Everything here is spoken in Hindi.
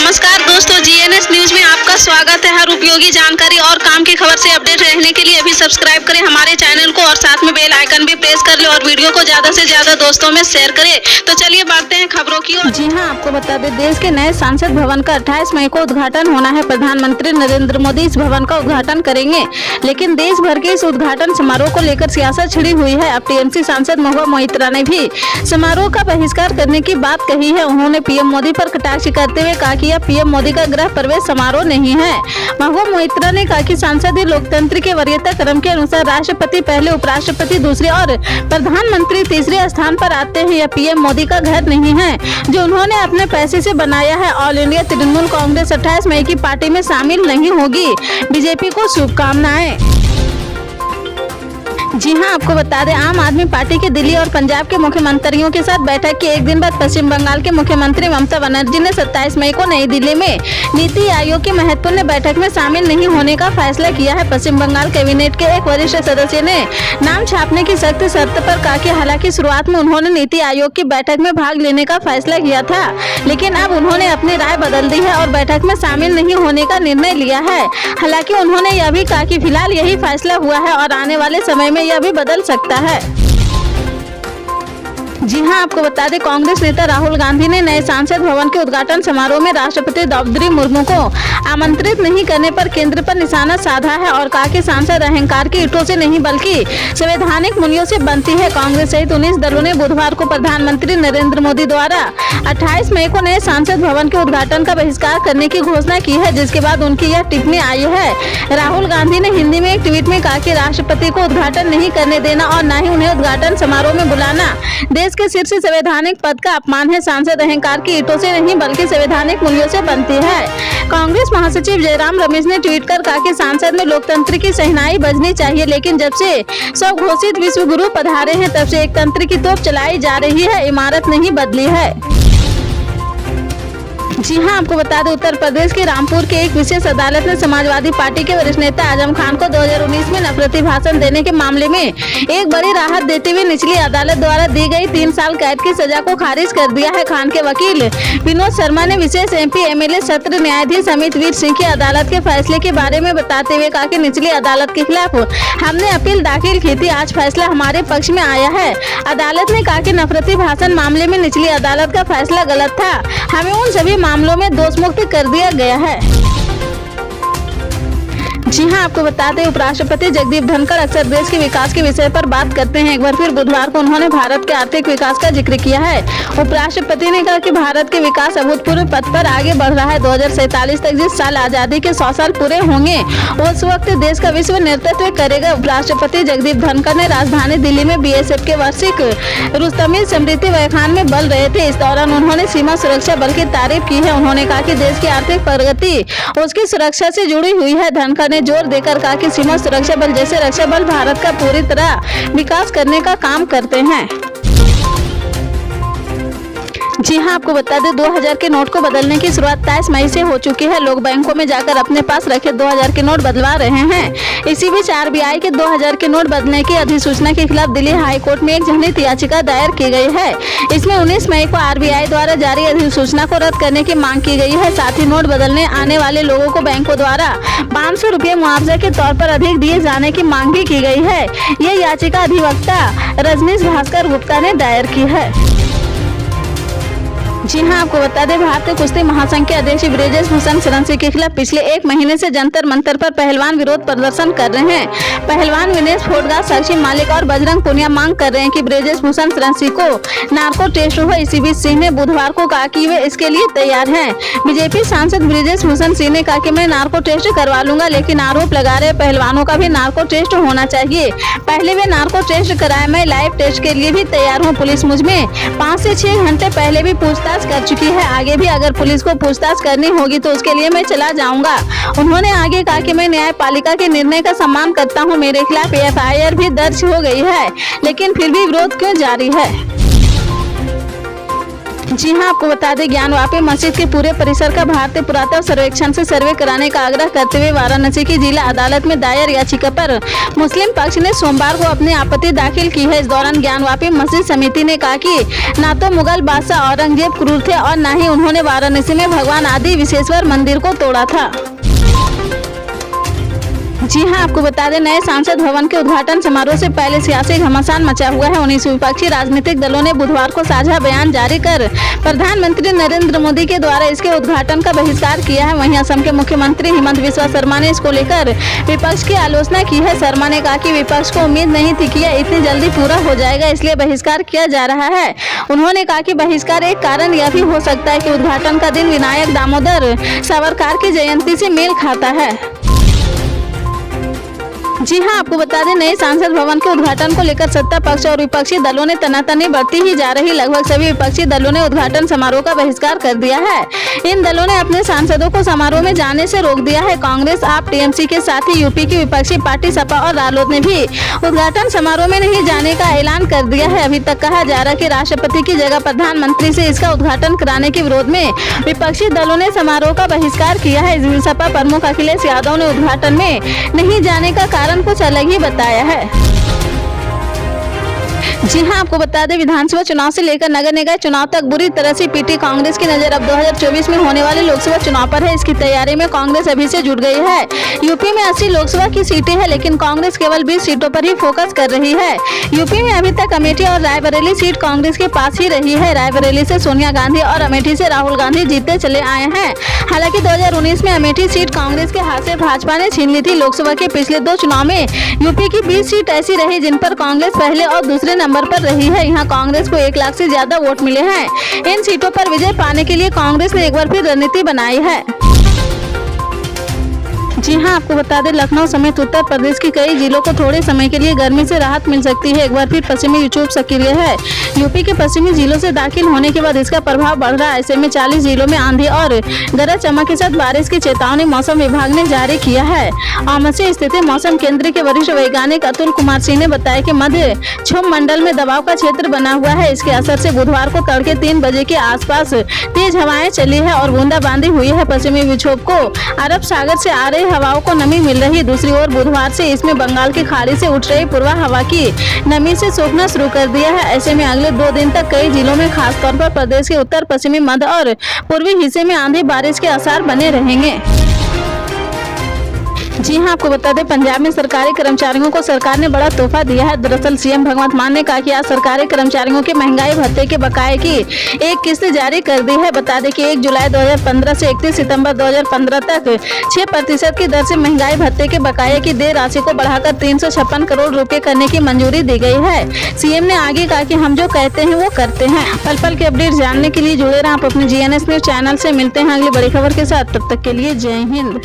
नमस्कार दोस्तों, जीएनएस न्यूज में आपका स्वागत है। हर उपयोगी जानकारी और काम की खबर से अपडेट रहने के लिए अभी सब्सक्राइब करें हमारे चैनल को और साथ में बेल आइकन भी प्रेस कर ले और वीडियो को ज्यादा से ज्यादा दोस्तों में शेयर करें। तो चलिए बढ़ते हैं खबरों की ओर। जी हां, आपको बता दें, देश के नए संसद भवन का 28 मई को उद्घाटन होना है। प्रधानमंत्री नरेंद्र मोदी इस भवन का उद्घाटन करेंगे, लेकिन देश भर के इस उद्घाटन समारोह को लेकर सियासत छिड़ी हुई है। अब टीएमसी सांसद महुआ मोइत्रा ने भी समारोह का बहिष्कार करने की बात कही है। उन्होंने पीएम मोदी पर कटाक्ष करते हुए कहा कि यह पीएम मोदी का गृह प्रवेश समारोह नहीं है। महुआ मोइत्रा ने कहा कि संसदीय लोकतंत्र के वरीयता क्रम के अनुसार राष्ट्रपति पहले, उपराष्ट्रपति दूसरे और प्रधानमंत्री तीसरे स्थान पर आते हैं। यह पीएम मोदी का घर नहीं है जो उन्होंने अपने पैसे से बनाया है। ऑल इंडिया तृणमूल कांग्रेस 28 मई की पार्टी में शामिल नहीं होगी। बीजेपी को शुभकामनाएं। जी हां, आपको बता दें, आम आदमी पार्टी के दिल्ली और पंजाब के मुख्यमंत्रियों के साथ बैठक के एक दिन बाद पश्चिम बंगाल के मुख्यमंत्री ममता बनर्जी ने 27 मई को नई दिल्ली में नीति आयोग की महत्वपूर्ण बैठक में शामिल नहीं होने का फैसला किया है। पश्चिम बंगाल कैबिनेट के एक वरिष्ठ सदस्य ने नाम छापने की सख्त शर्त पर कहा कि हालांकि शुरुआत में उन्होंने नीति आयोग की बैठक में भाग लेने का फैसला किया था, लेकिन अब उन्होंने अपनी राय बदल दी है और बैठक में शामिल नहीं होने का निर्णय लिया है। हालांकि उन्होंने यह भी कहा कि फिलहाल यही फैसला हुआ है और आने वाले समय में यह भी बदल सकता है। जी हां, आपको बता दें, कांग्रेस नेता राहुल गांधी ने नए संसद भवन के उद्घाटन समारोह में राष्ट्रपति द्रौपदी मुर्मू को आमंत्रित नहीं करने पर केंद्र पर निशाना साधा है और कहा कि सांसद अहंकार की ईंटों से नहीं बल्कि संवैधानिक मूल्यों से बनती है। कांग्रेस सहित 19 दलों ने बुधवार को प्रधानमंत्री नरेंद्र मोदी द्वारा 28 मई को नए संसद भवन के उद्घाटन का बहिष्कार करने की घोषणा की है, जिसके बाद उनकी यह टिप्पणी आई है। राहुल गांधी ने हिंदी में एक ट्वीट में कहा कि राष्ट्रपति को उद्घाटन नहीं करने देना और न ही उन्हें उद्घाटन समारोह में बुलाना देश के शीर्ष संवैधानिक पद का अपमान है। सांसद अहंकार की ईंटों से नहीं बल्कि संवैधानिक मूल्यों से बनती है। कांग्रेस महासचिव जयराम रमेश ने ट्वीट कर कहा कि संसद में लोकतंत्र की शहनाई बजनी चाहिए, लेकिन जब से स्वघोषित विश्व गुरु पधारे हैं तब से एक तंत्र की तोप चलाई जा रही है, इमारत नहीं बदली है। जी हां, आपको बता दें, उत्तर प्रदेश के रामपुर के एक विशेष अदालत ने समाजवादी पार्टी के वरिष्ठ नेता आजम खान को 2019 में नफरती भाषण देने के मामले में एक बड़ी राहत देते हुए निचली अदालत द्वारा दी गई 3 साल कैद की सजा को खारिज कर दिया है। खान के वकील विनोद शर्मा ने विशेष एमपी एमएलए सत्र न्यायाधीश अमित वीर सिंह की अदालत के फैसले के बारे में बताते हुए कहा कि निचली अदालत के खिलाफ हमने अपील दाखिल की थी, आज फैसला हमारे पक्ष में आया है। अदालत ने कहा कि नफरती भाषण मामले में निचली अदालत का फैसला गलत था, हमें उन सभी मामलों में दोषमुक्त कर दिया गया है। जी हां, आपको बता दें, उपराष्ट्रपति जगदीप धनखड़ अक्सर देश के विकास के विषय पर बात करते हैं। एक बार फिर बुधवार को उन्होंने भारत के आर्थिक विकास का जिक्र किया है। उपराष्ट्रपति ने कहा कि भारत के विकास अभूतपूर्व पथ पर आगे बढ़ रहा है। 2047 तक जिस साल आजादी के 100 साल पूरे होंगे उस वक्त देश का विश्व नेतृत्व करेगा। उपराष्ट्रपति जगदीप धनखड़ ने राजधानी दिल्ली में बीएसएफ के वार्षिक रुस्तमी स्मृति व्याख्यान में बोल रहे थे। इस दौरान उन्होंने सीमा सुरक्षा बल की तारीफ की है। उन्होंने कहा कि देश की आर्थिक प्रगति उसकी सुरक्षा से जुड़ी हुई है। धनखड़ ने जोर देकर कहा कि सीमा सुरक्षा बल जैसे रक्षा बल भारत का पूरी तरह विकास करने का काम करते हैं। जी हां, आपको बता दें, 2000 के नोट को बदलने की शुरुआत 23 मई से हो चुकी है। लोग बैंकों में जाकर अपने पास रखे 2000 के नोट बदलवा रहे हैं। इसी बीच आरबीआई के 2000 के नोट बदलने की अधिसूचना के खिलाफ दिल्ली हाई कोर्ट में एक जनहित याचिका दायर की गई है। इसमें 19 मई को आरबीआई द्वारा जारी अधिसूचना को रद्द करने की मांग की गई है। साथ ही नोट बदलने आने वाले लोगों को बैंकों द्वारा 500 रुपये मुआवजा के तौर पर अधिक दिए जाने की मांग भी की गई है। यह याचिका अधिवक्ता रजनीश भास्कर गुप्ता ने दायर की है। जी हां, आपको बता दें, भारतीय कुश्ती महासंघ के अध्यक्ष ब्रिजेश भूषण शरण के खिलाफ पिछले 1 महीने से जंतर मंतर पर पहलवान विरोध प्रदर्शन कर रहे हैं। पहलवान विनेश फोडगा, साक्षी मालिक और बजरंग पुनिया मांग कर रहे हैं कि ब्रिजेश भूषण शरण को नार्को टेस्ट हो। इसी बीच सिंह ने बुधवार को कहा कि वे इसके लिए तैयार हैं। बीजेपी सांसद ब्रिजेश भूषण सिंह ने कहा कि मैं नार्को टेस्ट करवा लूंगा, लेकिन आरोप लगा रहे पहलवानों का भी नार्को टेस्ट होना चाहिए। पहले वे नार्को टेस्ट कराए, मैं लाइव टेस्ट के लिए भी तैयार हूँ। पुलिस मुझ में 5 से 6 घंटे पहले भी पूछताछ कर चुकी है। आगे भी अगर पुलिस को पूछताछ करनी होगी तो उसके लिए मैं चला जाऊंगा। उन्होंने आगे कहा कि मैं न्यायपालिका के निर्णय का सम्मान करता हूं। मेरे खिलाफ एफआईआर भी दर्ज हो गई है, लेकिन फिर भी विरोध क्यों जारी है। जी हां, आपको बता दें ज्ञानवापी मस्जिद के पूरे परिसर का भारतीय पुरातत्व सर्वेक्षण से सर्वे कराने का आग्रह करते हुए वाराणसी की जिला अदालत में दायर याचिका पर मुस्लिम पक्ष ने सोमवार को अपनी आपत्ति दाखिल की है। इस दौरान ज्ञानवापी मस्जिद समिति ने कहा कि न तो मुगल बादशाह औरंगजेब क्रूर थे और न ही उन्होंने वाराणसी में भगवान आदि विश्वेश्वर मंदिर को तोड़ा था। जी हां, आपको बता दें नए संसद भवन के उद्घाटन समारोह से पहले सियासी घमासान मचा हुआ है। 19 विपक्षी राजनीतिक दलों ने बुधवार को साझा बयान जारी कर प्रधानमंत्री नरेंद्र मोदी के द्वारा इसके उद्घाटन का बहिष्कार किया है। वहीं असम के मुख्यमंत्री हिमंत बिस्वा शर्मा ने इसको लेकर विपक्ष की आलोचना की है। शर्मा ने कहा कि विपक्ष को उम्मीद नहीं थी कि यह इतनी जल्दी पूरा हो जाएगा, इसलिए बहिष्कार किया जा रहा है। उन्होंने कहा कि बहिष्कार एक कारण यह भी हो सकता है कि उद्घाटन का दिन विनायक दामोदर सावरकर की जयंती से मेल खाता है। जी हां, आपको बता दें नए संसद भवन के उद्घाटन को लेकर सत्ता पक्ष और विपक्षी दलों ने तनातनी बढ़ती ही जा रही। लगभग सभी विपक्षी दलों ने उद्घाटन समारोह का बहिष्कार कर दिया है। इन दलों ने अपने सांसदों को समारोह में जाने से रोक दिया है। कांग्रेस, आप, टीएमसी के साथ ही यूपी की विपक्षी पार्टी सपा और रालोद ने भी उद्घाटन समारोह में नहीं जाने का ऐलान कर दिया है। अभी तक कहा जा रहा है कि राष्ट्रपति की जगह प्रधानमंत्री से इसका उद्घाटन कराने के विरोध में विपक्षी दलों ने समारोह का बहिष्कार किया है। सपा प्रमुख अखिलेश यादव ने उद्घाटन में नहीं जाने का कारण कुछ अलग ही बताया है। जी हां, आपको बता दें विधानसभा चुनाव से लेकर नगर निकाय चुनाव तक बुरी तरह से पीटी कांग्रेस की नजर अब 2024 में होने वाले लोकसभा चुनाव पर है। इसकी तैयारी में कांग्रेस अभी से जुट गई है। यूपी में 80 लोकसभा की सीटें हैं, लेकिन कांग्रेस केवल 20 सीटों पर ही फोकस कर रही है। यूपी में अभी तक अमेठी और रायबरेली सीट कांग्रेस के पास ही रही है। रायबरेली से सोनिया गांधी और अमेठी से राहुल गांधी जीतते चले आए हैं। हालांकि 2019 में अमेठी सीट कांग्रेस के हाथ से भाजपा ने छीन ली थी। लोकसभा के पिछले 2 चुनाव में यूपी की 20 सीट ऐसी रही जिन पर कांग्रेस पहले और दूसरे नंबर पर रही है। यहाँ कांग्रेस को 1 लाख से ज्यादा वोट मिले हैं। इन सीटों पर विजय पाने के लिए कांग्रेस ने एक बार फिर रणनीति बनाई है। जी हां, आपको बता दें लखनऊ समेत उत्तर प्रदेश के कई जिलों को थोड़े समय के लिए गर्मी से राहत मिल सकती है। एक बार फिर पश्चिमी विक्षोभ सक्रिय है। यूपी के पश्चिमी जिलों से दाखिल होने के बाद इसका प्रभाव बढ़ रहा है। ऐसे में 40 जिलों में आंधी और गरज चमक के साथ बारिश की चेतावनी मौसम विभाग ने जारी किया है। आमसे स्थित मौसम केंद्र के वरिष्ठ वैज्ञानिक अतुल कुमार सिंह ने बताया कि मध्य क्षोभ मंडल में दबाव का क्षेत्र बना हुआ है। इसके असर से बुधवार को तड़के 3 बजे के आसपास तेज हवाएं चली है और बूंदाबांदी हुई है। पश्चिमी विक्षोभ को अरब सागर से आ रही हवाओं को नमी मिल रही है। दूसरी ओर बुधवार से इसमें बंगाल की खाड़ी से उठ रही पूर्वा हवा की नमी से सूखना शुरू कर दिया है। ऐसे में अगले 2 दिन तक कई जिलों में खासतौर पर प्रदेश के उत्तर पश्चिमी, मध्य और पूर्वी हिस्से में आंधी बारिश के आसार बने रहेंगे। जी हां, आपको बता दें पंजाब में सरकारी कर्मचारियों को सरकार ने बड़ा तोहफा दिया है। दरअसल सीएम भगवंत मान ने कहा कि आज सरकारी कर्मचारियों के महंगाई भत्ते के बकाये की एक किस्त जारी कर दी है। बता दें कि 1 जुलाई 2015 से 31 सितंबर 2015 तक 6% की दर से महंगाई भत्ते के बकाये की देय राशि को बढ़ाकर 356 करोड़ रुपए करने की मंजूरी दी गई है। सीएम ने आगे कहा कि हम जो कहते हैं वो करते हैं। पल पल के अपडेट जानने के लिए जुड़े रहें आप अपने GNS न्यूज चैनल से। मिलते हैं अगली बड़ी खबर के साथ, तब तक के लिए जय हिंद।